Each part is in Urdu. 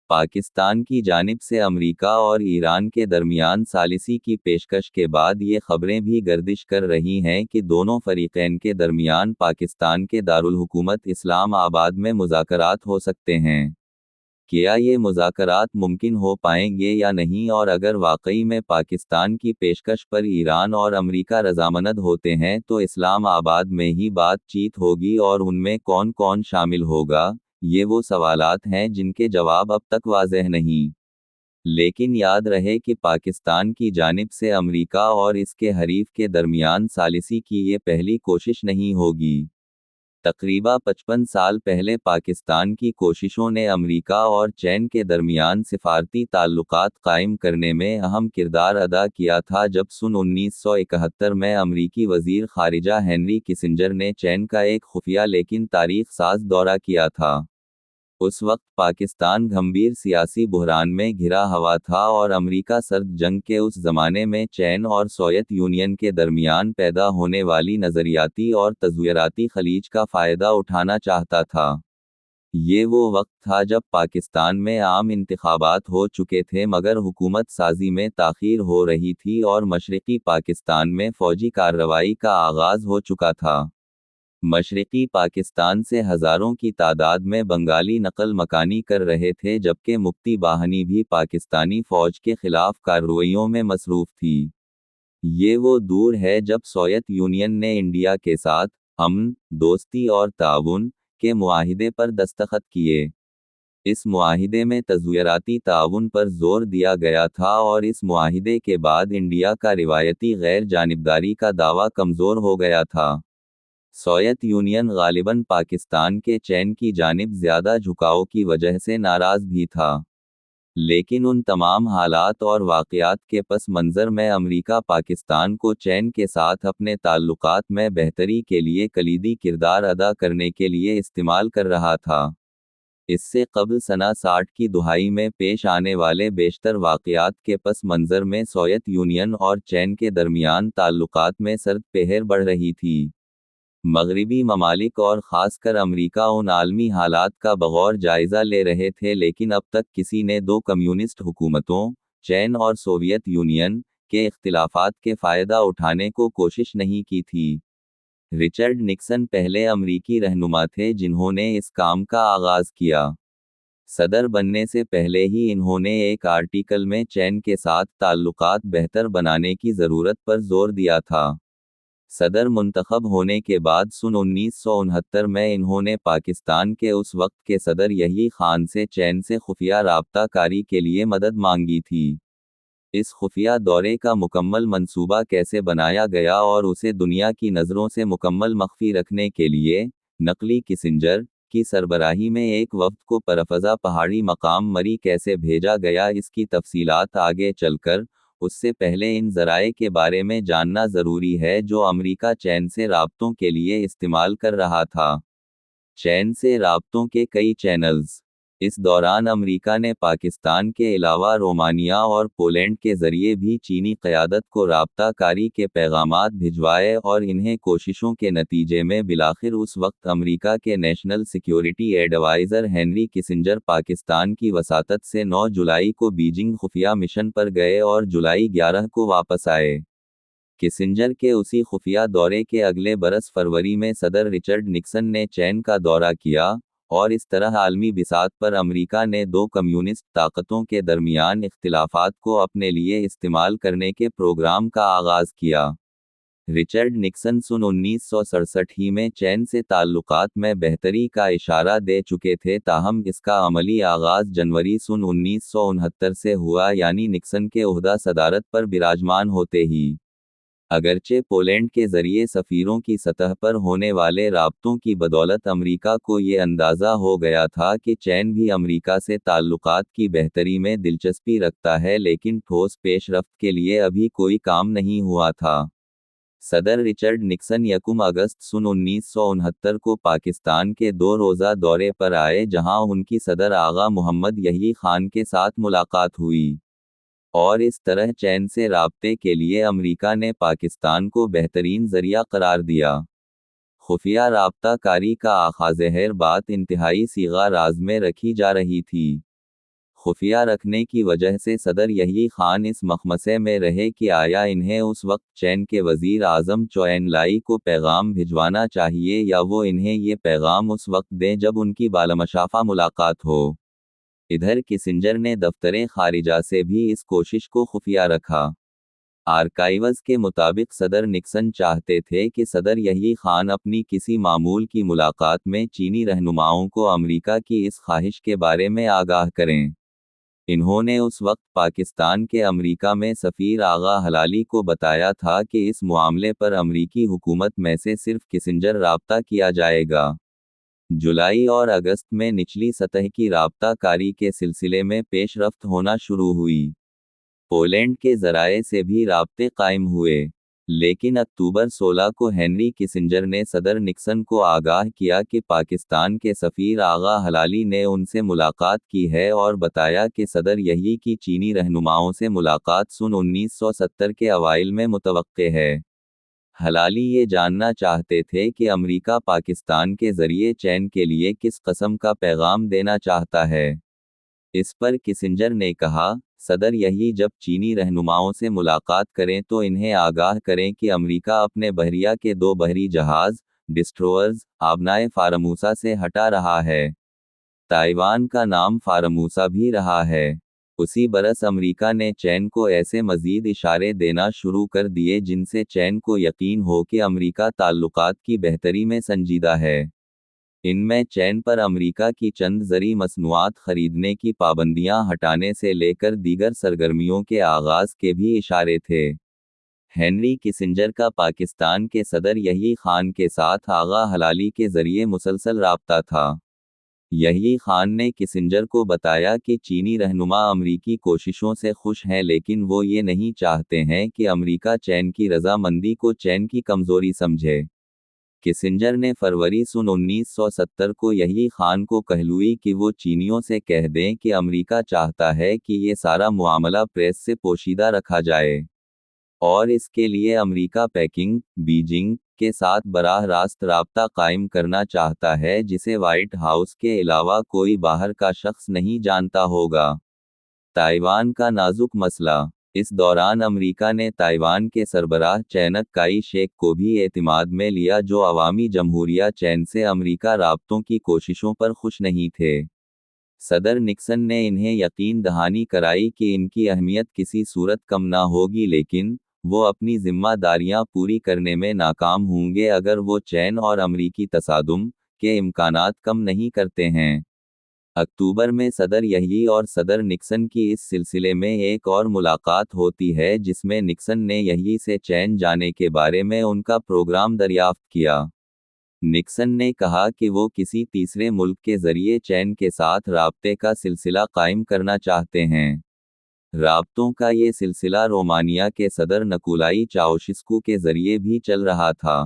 پاکستان کی جانب سے امریکہ اور ایران کے درمیان ثالثی کی پیشکش کے بعد یہ خبریں بھی گردش کر رہی ہیں کہ دونوں فریقین کے درمیان پاکستان کے دارالحکومت اسلام آباد میں مذاکرات ہو سکتے ہیں۔ کیا یہ مذاکرات ممکن ہو پائیں گے یا نہیں، اور اگر واقعی میں پاکستان کی پیشکش پر ایران اور امریکہ رضامند ہوتے ہیں تو اسلام آباد میں ہی بات چیت ہوگی اور ان میں کون کون شامل ہوگا؟ یہ وہ سوالات ہیں جن کے جواب اب تک واضح نہیں۔ لیکن یاد رہے کہ پاکستان کی جانب سے امریکہ اور اس کے حریف کے درمیان ثالثی کی یہ پہلی کوشش نہیں ہوگی۔ تقریباً 55 سال پہلے پاکستان کی کوششوں نے امریکہ اور چین کے درمیان سفارتی تعلقات قائم کرنے میں اہم کردار ادا کیا تھا، جب سن 1971 میں امریکی وزیر خارجہ ہنری کسنجر نے چین کا ایک خفیہ لیکن تاریخ ساز دورہ کیا تھا۔ اس وقت پاکستان گھمبیر سیاسی بحران میں گھرا ہوا تھا اور امریکہ سرد جنگ کے اس زمانے میں چین اور سوویت یونین کے درمیان پیدا ہونے والی نظریاتی اور تزویراتی خلیج کا فائدہ اٹھانا چاہتا تھا۔ یہ وہ وقت تھا جب پاکستان میں عام انتخابات ہو چکے تھے مگر حکومت سازی میں تاخیر ہو رہی تھی اور مشرقی پاکستان میں فوجی کارروائی کا آغاز ہو چکا تھا۔ مشرقی پاکستان سے ہزاروں کی تعداد میں بنگالی نقل مکانی کر رہے تھے، جبکہ مفتی باہنی بھی پاکستانی فوج کے خلاف کارروائیوں میں مصروف تھی۔ یہ وہ دور ہے جب سوویت یونین نے انڈیا کے ساتھ امن، دوستی اور تعاون کے معاہدے پر دستخط کیے۔ اس معاہدے میں تزویراتی تعاون پر زور دیا گیا تھا اور اس معاہدے کے بعد انڈیا کا روایتی غیر جانبداری کا دعویٰ کمزور ہو گیا تھا۔ سوویت یونین غالباً پاکستان کے چین کی جانب زیادہ جھکاؤ کی وجہ سے ناراض بھی تھا۔ لیکن ان تمام حالات اور واقعات کے پس منظر میں امریکہ پاکستان کو چین کے ساتھ اپنے تعلقات میں بہتری کے لیے کلیدی کردار ادا کرنے کے لیے استعمال کر رہا تھا۔ اس سے قبل سنہ 60 کی دہائی میں پیش آنے والے بیشتر واقعات کے پس منظر میں سوویت یونین اور چین کے درمیان تعلقات میں سرد پہر بڑھ رہی تھی۔ مغربی ممالک اور خاص کر امریکہ ان عالمی حالات کا بغور جائزہ لے رہے تھے، لیکن اب تک کسی نے دو کمیونسٹ حکومتوں، چین اور سوویت یونین، کے اختلافات کے فائدہ اٹھانے کو کوشش نہیں کی تھی۔ رچرڈ نکسن پہلے امریکی رہنما تھے جنہوں نے اس کام کا آغاز کیا۔ صدر بننے سے پہلے ہی انہوں نے ایک آرٹیکل میں چین کے ساتھ تعلقات بہتر بنانے کی ضرورت پر زور دیا تھا۔ صدر منتخب ہونے کے بعد سن 1969 میں انہوں نے پاکستان کے اس وقت کے صدر یحییٰ خان سے چین سے خفیہ رابطہ کاری کے لیے مدد مانگی تھی۔ اس خفیہ دورے کا مکمل منصوبہ کیسے بنایا گیا اور اسے دنیا کی نظروں سے مکمل مخفی رکھنے کے لیے نقلی کسنجر کی سربراہی میں ایک وفد کو پرفضا پہاڑی مقام مری کیسے بھیجا گیا، اس کی تفصیلات آگے چل کر۔ اس سے پہلے ان ذرائع کے بارے میں جاننا ضروری ہے جو امریکہ چین سے رابطوں کے لیے استعمال کر رہا تھا۔ چین سے رابطوں کے کئی چینلز۔ اس دوران امریکہ نے پاکستان کے علاوہ رومانیہ اور پولینڈ کے ذریعے بھی چینی قیادت کو رابطہ کاری کے پیغامات بھجوائے اور انہیں کوششوں کے نتیجے میں بالآخر اس وقت امریکہ کے national security advisor Henry Kissinger Pakistan کی وساطت سے 9 جولائی کو بیجنگ خفیہ مشن پر گئے اور جولائی 11 کو واپس آئے۔ کسنجر کے اسی خفیہ دورے کے اگلے برس فروری میں صدر رچرڈ نکسن نے چین کا دورہ کیا، اور اس طرح عالمی بساط پر امریکہ نے دو کمیونسٹ طاقتوں کے درمیان اختلافات کو اپنے لیے استعمال کرنے کے پروگرام کا آغاز کیا۔ رچرڈ نکسن سن 1967 ہی میں چین سے تعلقات میں بہتری کا اشارہ دے چکے تھے، تاہم اس کا عملی آغاز جنوری سن 1969 سے ہوا، یعنی نکسن کے عہدہ صدارت پر براجمان ہوتے ہی۔ اگرچہ پولینڈ کے ذریعے سفیروں کی سطح پر ہونے والے رابطوں کی بدولت امریکہ کو یہ اندازہ ہو گیا تھا کہ چین بھی امریکہ سے تعلقات کی بہتری میں دلچسپی رکھتا ہے، لیکن ٹھوس پیش رفت کے لیے ابھی کوئی کام نہیں ہوا تھا۔ صدر رچرڈ نکسن 1 اگست سن 1969 کو پاکستان کے 2 روزہ دورے پر آئے، جہاں ان کی صدر آغا محمد یحییٰ خان کے ساتھ ملاقات ہوئی، اور اس طرح چین سے رابطے کے لیے امریکہ نے پاکستان کو بہترین ذریعہ قرار دیا۔ خفیہ رابطہ کاری کا آغاز بات انتہائی صیغہ راز میں رکھی جا رہی تھی۔ خفیہ رکھنے کی وجہ سے صدر یحیی خان اس مخمصے میں رہے کہ آیا انہیں اس وقت چین کے وزیر اعظم چو این لائی کو پیغام بھجوانا چاہیے یا وہ انہیں یہ پیغام اس وقت دیں جب ان کی بالمشافہ ملاقات ہو۔ ادھر کسنجر نے دفتر خارجہ سے بھی اس کوشش کو خفیہ رکھا۔ آرکائیوز کے مطابق صدر نکسن چاہتے تھے کہ صدر یحیی خان اپنی کسی معمول کی ملاقات میں چینی رہنماؤں کو امریکہ کی اس خواہش کے بارے میں آگاہ کریں۔ انہوں نے اس وقت پاکستان کے امریکہ میں سفیر آغا حلالی کو بتایا تھا کہ اس معاملے پر امریکی حکومت میں سے صرف کسنجر رابطہ کیا جائے گا۔ جولائی اور اگست میں نچلی سطح کی رابطہ کاری کے سلسلے میں پیش رفت ہونا شروع ہوئی۔ پولینڈ کے ذرائع سے بھی رابطے قائم ہوئے، لیکن اکتوبر 16 کو ہینری کسنجر نے صدر نکسن کو آگاہ کیا کہ پاکستان کے سفیر آغا حلالی نے ان سے ملاقات کی ہے اور بتایا کہ صدر یحیی کی چینی رہنماؤں سے ملاقات سن 1970 کے اوائل میں متوقع ہے۔ حلالی یہ جاننا چاہتے تھے کہ امریکہ پاکستان کے ذریعے چین کے لیے کس قسم کا پیغام دینا چاہتا ہے۔ اس پر کسنجر نے کہا، صدر یحیی جب چینی رہنماؤں سے ملاقات کریں تو انہیں آگاہ کریں کہ امریکہ اپنے بحریہ کے 2 بحری جہاز، ڈسٹروئرز، آبنائے فارموسا سے ہٹا رہا ہے۔ تائیوان کا نام فارموسا بھی رہا ہے۔ اسی برس امریکہ نے چین کو ایسے مزید اشارے دینا شروع کر دیے جن سے چین کو یقین ہو کہ امریکہ تعلقات کی بہتری میں سنجیدہ ہے۔ ان میں چین پر امریکہ کی چند زرعی مصنوعات خریدنے کی پابندیاں ہٹانے سے لے کر دیگر سرگرمیوں کے آغاز کے بھی اشارے تھے۔ ہینری کسنجر کا پاکستان کے صدر یحیی خان کے ساتھ آغا حلالی کے ذریعے مسلسل رابطہ تھا۔ یحیی خان نے کسنجر کو بتایا کہ چینی رہنما امریکی کوششوں سے خوش ہیں لیکن وہ یہ نہیں چاہتے ہیں کہ امریکہ چین کی رضامندی کو چین کی کمزوری سمجھے۔ کسنجر نے فروری سن 1970 کو یحیی خان کو کہلوئی کہ وہ چینیوں سے کہہ دیں کہ امریکہ چاہتا ہے کہ یہ سارا معاملہ پریس سے پوشیدہ رکھا جائے، اور اس کے لیے امریکہ پیکنگ، بیجنگ کے ساتھ براہ راست رابطہ قائم کرنا چاہتا ہے جسے وائٹ ہاؤس کے علاوہ کوئی باہر کا شخص نہیں جانتا ہوگا۔ تائیوان کا نازک مسئلہ۔ اس دوران امریکہ نے تائیوان کے سربراہ چینک کائی شیک کو بھی اعتماد میں لیا جو عوامی جمہوریہ چین سے امریکہ رابطوں کی کوششوں پر خوش نہیں تھے۔ صدر نکسن نے انہیں یقین دہانی کرائی کہ ان کی اہمیت کسی صورت کم نہ ہوگی لیکن وہ اپنی ذمہ داریاں پوری کرنے میں ناکام ہوں گے اگر وہ چین اور امریکی تصادم کے امکانات کم نہیں کرتے ہیں۔ اکتوبر میں صدر یحیی اور صدر نکسن کی اس سلسلے میں ایک اور ملاقات ہوتی ہے جس میں نکسن نے یحیی سے چین جانے کے بارے میں ان کا پروگرام دریافت کیا۔ نکسن نے کہا کہ وہ کسی تیسرے ملک کے ذریعے چین کے ساتھ رابطے کا سلسلہ قائم کرنا چاہتے ہیں۔ رابطوں کا یہ سلسلہ رومانیہ کے صدر نکولائی چاؤشسکو کے ذریعے بھی چل رہا تھا۔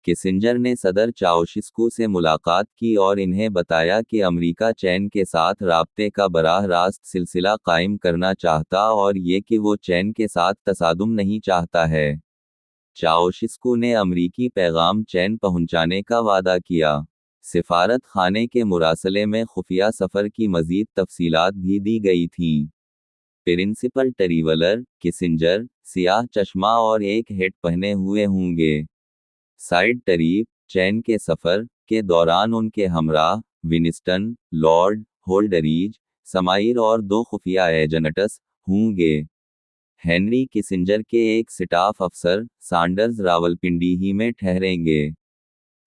کسنجر نے صدر چاؤشسکو سے ملاقات کی اور انہیں بتایا کہ امریکہ چین کے ساتھ رابطے کا براہ راست سلسلہ قائم کرنا چاہتا اور یہ کہ وہ چین کے ساتھ تصادم نہیں چاہتا ہے۔ چاؤشسکو نے امریکی پیغام چین پہنچانے کا وعدہ کیا۔ سفارت خانے کے مراسلے میں خفیہ سفر کی مزید تفصیلات بھی دی گئی تھیں۔ پرنسپل ٹریولر، کسنجر، سیاہ چشمہ اور ایک ہیٹ پہنے ہوئے ہوں گے۔ سائیڈ ٹریپ، چین کے سفر کے دوران ان کے ہمراہ ونسٹن، لارڈ ہولڈریج، سمائر اور 2 خفیہ ایجنٹس ہوں گے۔ ہینری کسنجر کے ایک سٹاف افسر سانڈرز راولپنڈی ہی میں ٹھہریں گے۔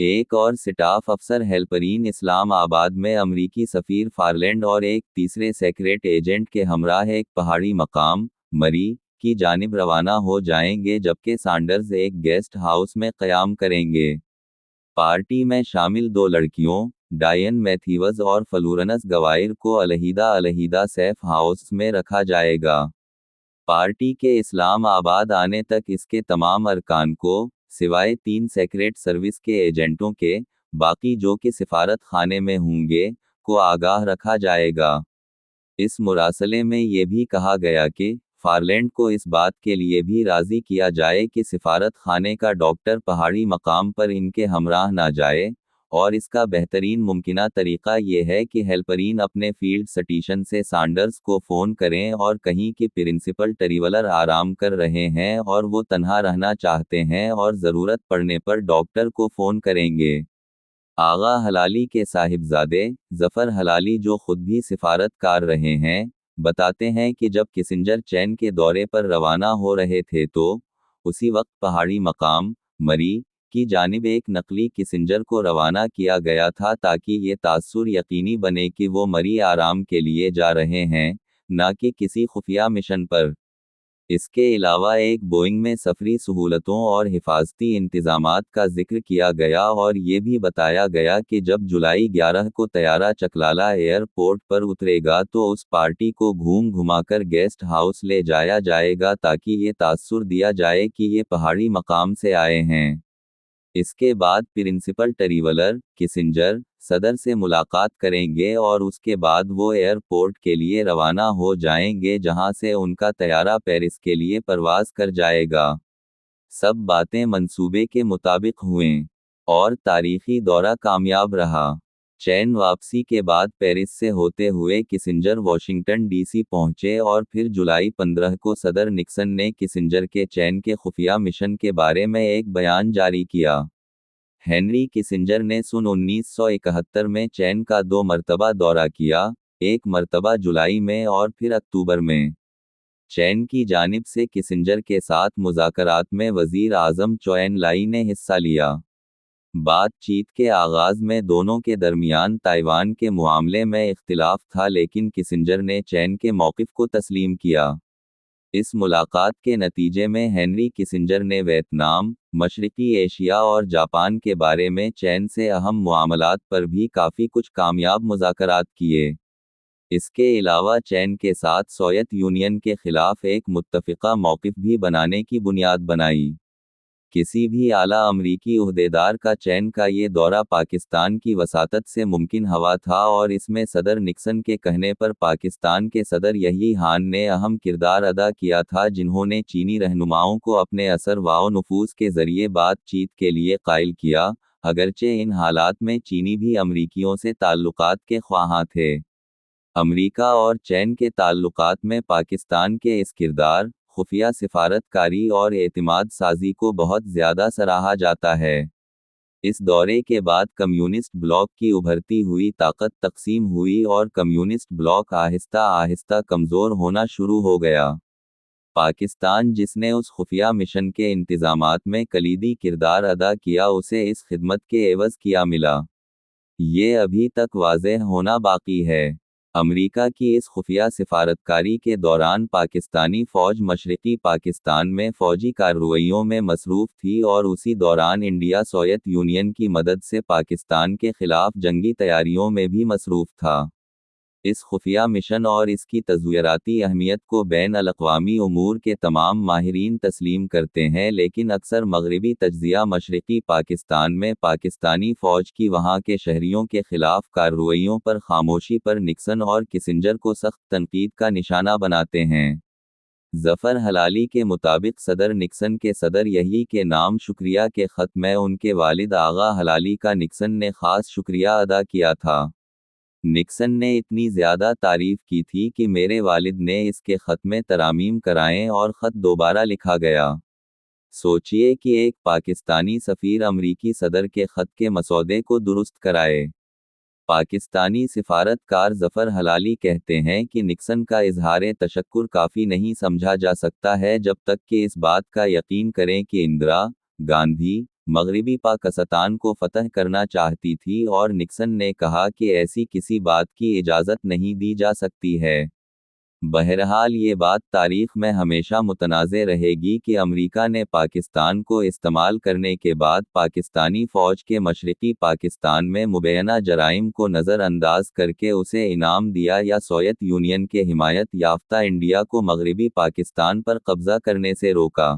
ایک اور سٹاف افسر ہیلپرین اسلام آباد میں امریکی سفیر فارلینڈ اور ایک تیسرے سیکریٹ ایجنٹ کے ہمراہ ایک پہاڑی مقام مری کی جانب روانہ ہو جائیں گے جبکہ سانڈرز ایک گیسٹ ہاؤس میں قیام کریں گے۔ پارٹی میں شامل 2 لڑکیوں، ڈائن میتھیوز اور فلورنس گوائر کو علیحدہ سیف ہاؤس میں رکھا جائے گا۔ پارٹی کے اسلام آباد آنے تک اس کے تمام ارکان کو، سوائے 3 سیکریٹ سروس کے ایجنٹوں کے، باقی جو کہ سفارت خانے میں ہوں گے، کو آگاہ رکھا جائے گا۔ اس مراسلے میں یہ بھی کہا گیا کہ فارلینڈ کو اس بات کے لیے بھی راضی کیا جائے کہ سفارت خانے کا ڈاکٹر پہاڑی مقام پر ان کے ہمراہ نہ جائے، اور اس کا بہترین ممکنہ طریقہ یہ ہے کہ ہیلپرین اپنے فیلڈ سٹیشن سے سانڈرز کو فون کریں اور کہیں کہ پرنسپل ٹریولر آرام کر رہے ہیں اور وہ تنہا رہنا چاہتے ہیں اور ضرورت پڑنے پر ڈاکٹر کو فون کریں گے۔ آغا حلالی کے صاحبزادے ظفر حلالی، جو خود بھی سفارت کار رہے ہیں، بتاتے ہیں کہ جب کسنجر چین کے دورے پر روانہ ہو رہے تھے تو اسی وقت پہاڑی مقام مری کی جانب ایک نقلی کسنجر کو روانہ کیا گیا تھا تاکہ یہ تاثر یقینی بنے کہ وہ مری آرام کے لیے جا رہے ہیں، نہ کہ کسی خفیہ مشن پر۔ اس کے علاوہ ایک بوئنگ میں سفری سہولتوں اور حفاظتی انتظامات کا ذکر کیا گیا اور یہ بھی بتایا گیا کہ جب جولائی 11 کو طیارہ چکلالہ ایئرپورٹ پر اترے گا تو اس پارٹی کو گھما کر گیسٹ ہاؤس لے جایا جائے گا تاکہ یہ تاثر دیا جائے کہ یہ پہاڑی مقام سے آئے ہیں۔ اس کے بعد پرنسپل ٹریولر کسنجر صدر سے ملاقات کریں گے اور اس کے بعد وہ ایئرپورٹ کے لیے روانہ ہو جائیں گے جہاں سے ان کا طیارہ پیرس کے لیے پرواز کر جائے گا۔ سب باتیں منصوبے کے مطابق ہوئیں اور تاریخی دورہ کامیاب رہا۔ چین واپسی کے بعد پیرس سے ہوتے ہوئے کسنجر واشنگٹن ڈی سی پہنچے اور پھر جولائی 15 کو صدر نکسن نے کسنجر کے چین کے خفیہ مشن کے بارے میں ایک بیان جاری کیا۔ ہینری کسنجر نے سن 1971 میں چین کا 2 مرتبہ دورہ کیا، ایک مرتبہ جولائی میں اور پھر اکتوبر میں۔ چین کی جانب سے کسنجر کے ساتھ مذاکرات میں وزیر اعظم چو این لائی نے حصہ لیا۔ بات چیت کے آغاز میں دونوں کے درمیان تائیوان کے معاملے میں اختلاف تھا لیکن کسنجر نے چین کے موقف کو تسلیم کیا۔ اس ملاقات کے نتیجے میں ہینری کسنجر نے ویتنام، مشرقی ایشیا اور جاپان کے بارے میں چین سے اہم معاملات پر بھی کافی کچھ کامیاب مذاکرات کیے۔ اس کے علاوہ چین کے ساتھ سوویت یونین کے خلاف ایک متفقہ موقف بھی بنانے کی بنیاد بنائی۔ کسی بھی اعلیٰ امریکی عہدیدار کا چین کا یہ دورہ پاکستان کی وساطت سے ممکن ہوا تھا اور اس میں صدر نکسن کے کہنے پر پاکستان کے صدر یحییٰ خان نے اہم کردار ادا کیا تھا جنہوں نے چینی رہنماؤں کو اپنے اثر و نفوذ کے ذریعے بات چیت کے لیے قائل کیا، اگرچہ ان حالات میں چینی بھی امریکیوں سے تعلقات کے خواہاں تھے۔ امریکہ اور چین کے تعلقات میں پاکستان کے اس کردار، خفیہ سفارت کاری اور اعتماد سازی کو بہت زیادہ سراہا جاتا ہے۔ اس دورے کے بعد کمیونسٹ بلاک کی ابھرتی ہوئی طاقت تقسیم ہوئی اور کمیونسٹ بلاک آہستہ آہستہ کمزور ہونا شروع ہو گیا۔ پاکستان، جس نے اس خفیہ مشن کے انتظامات میں کلیدی کردار ادا کیا، اسے اس خدمت کے عوض کیا ملا؟ یہ ابھی تک واضح ہونا باقی ہے۔ امریکہ کی اس خفیہ سفارتکاری کے دوران پاکستانی فوج مشرقی پاکستان میں فوجی کارروائیوں میں مصروف تھی اور اسی دوران انڈیا سوویت یونین کی مدد سے پاکستان کے خلاف جنگی تیاریوں میں بھی مصروف تھا۔ اس خفیہ مشن اور اس کی تزویراتی اہمیت کو بین الاقوامی امور کے تمام ماہرین تسلیم کرتے ہیں، لیکن اکثر مغربی تجزیہ مشرقی پاکستان میں پاکستانی فوج کی وہاں کے شہریوں کے خلاف کارروائیوں پر خاموشی پر نکسن اور کسنجر کو سخت تنقید کا نشانہ بناتے ہیں۔ ظفر حلالی کے مطابق صدر نکسن کے صدر یحییٰ کے نام شکریہ کے خط میں ان کے والد آغا حلالی کا نکسن نے خاص شکریہ ادا کیا تھا۔ نکسن نے اتنی زیادہ تعریف کی تھی کہ میرے والد نے اس کے خط میں ترامیم کرائیں اور خط دوبارہ لکھا گیا۔ سوچئے کہ ایک پاکستانی سفیر امریکی صدر کے خط کے مسودے کو درست کرائے۔ پاکستانی سفارت کار ظفر حلالی کہتے ہیں کہ نکسن کا اظہار تشکر کافی نہیں سمجھا جا سکتا ہے جب تک کہ اس بات کا یقین کریں کہ اندرا گاندھی مغربی پاکستان کو فتح کرنا چاہتی تھی اور نکسن نے کہا کہ ایسی کسی بات کی اجازت نہیں دی جا سکتی ہے۔ بہرحال یہ بات تاریخ میں ہمیشہ متنازع رہے گی کہ امریکہ نے پاکستان کو استعمال کرنے کے بعد پاکستانی فوج کے مشرقی پاکستان میں مبینہ جرائم کو نظر انداز کر کے اسے انعام دیا یا سوویت یونین کے حمایت یافتہ انڈیا کو مغربی پاکستان پر قبضہ کرنے سے روکا۔